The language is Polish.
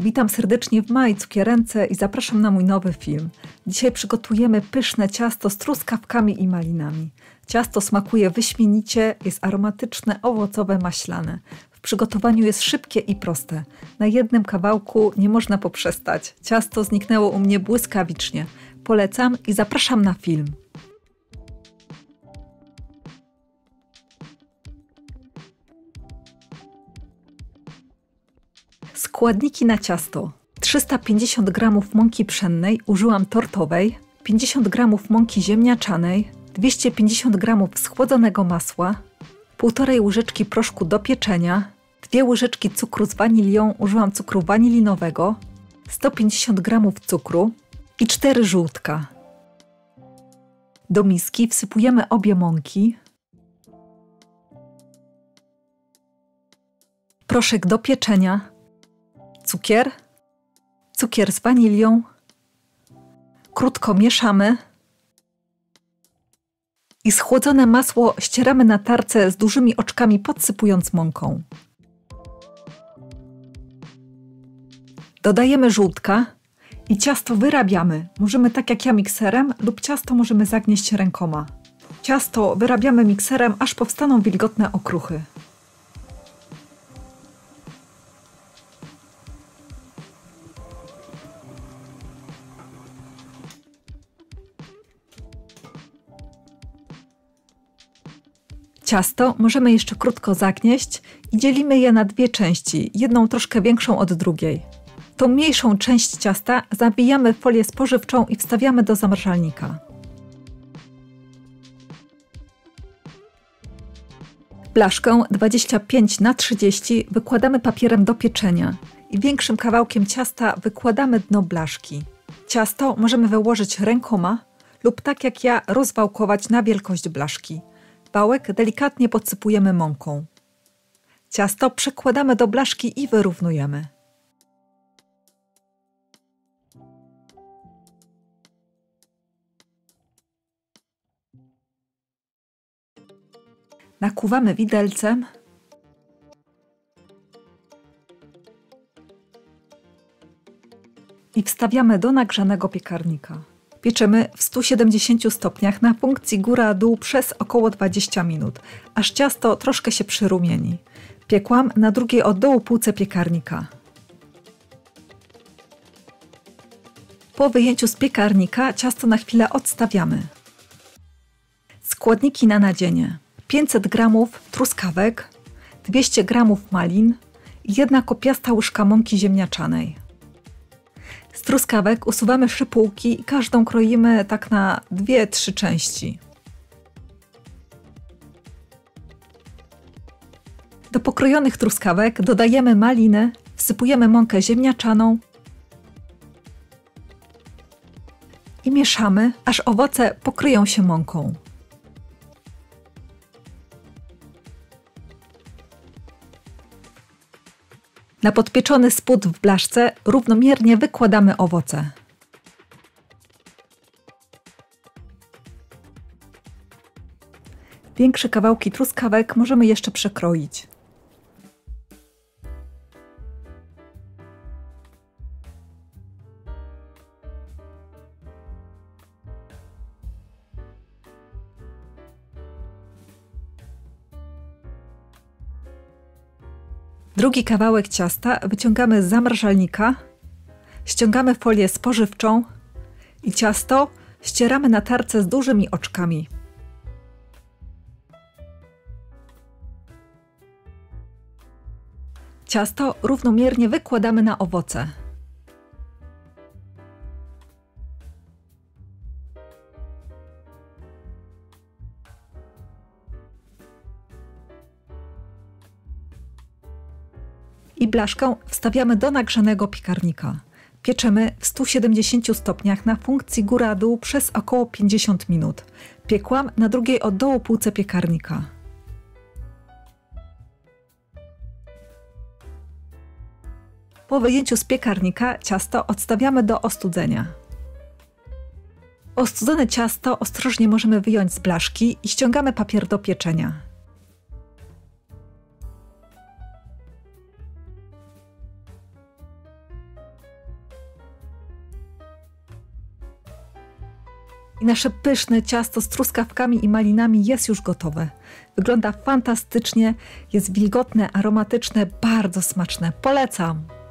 Witam serdecznie w małej cukierence i zapraszam na mój nowy film. Dzisiaj przygotujemy pyszne ciasto z truskawkami i malinami. Ciasto smakuje wyśmienicie, jest aromatyczne, owocowe, maślane. W przygotowaniu jest szybkie i proste. Na jednym kawałku nie można poprzestać. Ciasto zniknęło u mnie błyskawicznie. Polecam i zapraszam na film. Składniki na ciasto. 350 g mąki pszennej, użyłam tortowej, 50 g mąki ziemniaczanej, 250 g schłodzonego masła, 1,5 łyżeczki proszku do pieczenia, 2 łyżeczki cukru z wanilią, użyłam cukru wanilinowego, 150 g cukru i 4 żółtka. Do miski wsypujemy obie mąki, proszek do pieczenia, cukier z wanilią, krótko mieszamy i schłodzone masło ścieramy na tarce z dużymi oczkami, podsypując mąką. Dodajemy żółtka i ciasto wyrabiamy. Możemy tak jak ja mikserem lub ciasto możemy zagnieść rękoma. Ciasto wyrabiamy mikserem, aż powstaną wilgotne okruchy. Ciasto możemy jeszcze krótko zagnieść i dzielimy je na dwie części, jedną troszkę większą od drugiej. Tą mniejszą część ciasta zawijamy w folię spożywczą i wstawiamy do zamrażalnika. Blaszkę 25×30 wykładamy papierem do pieczenia i większym kawałkiem ciasta wykładamy dno blaszki. Ciasto możemy wyłożyć rękoma lub tak jak ja rozwałkować na wielkość blaszki. Wałek delikatnie podsypujemy mąką. Ciasto przekładamy do blaszki i wyrównujemy. Nakłuwamy widelcem i wstawiamy do nagrzanego piekarnika. Pieczemy w 170 stopniach na funkcji góra-dół przez około 20 minut, aż ciasto troszkę się przyrumieni. Piekłam na drugiej od dołu półce piekarnika. Po wyjęciu z piekarnika ciasto na chwilę odstawiamy. Składniki na nadzienie. 500 g truskawek, 200 g malin i 1 kopiasta łyżka mąki ziemniaczanej. Z truskawek usuwamy szypułki i każdą kroimy tak na 2-3 części. Do pokrojonych truskawek dodajemy maliny, wsypujemy mąkę ziemniaczaną i mieszamy, aż owoce pokryją się mąką. Na podpieczony spód w blaszce równomiernie wykładamy owoce. Większe kawałki truskawek możemy jeszcze przekroić. Drugi kawałek ciasta wyciągamy z zamrażalnika, ściągamy folię spożywczą i ciasto ścieramy na tarce z dużymi oczkami. Ciasto równomiernie wykładamy na owoce. I blaszkę wstawiamy do nagrzanego piekarnika. Pieczemy w 170 stopniach na funkcji góra-dół przez około 50 minut. Piekłam na drugiej od dołu półce piekarnika. Po wyjęciu z piekarnika ciasto odstawiamy do ostudzenia. Ostudzone ciasto ostrożnie możemy wyjąć z blaszki i ściągamy papier do pieczenia. I nasze pyszne ciasto z truskawkami i malinami jest już gotowe. Wygląda fantastycznie, jest wilgotne, aromatyczne, bardzo smaczne. Polecam!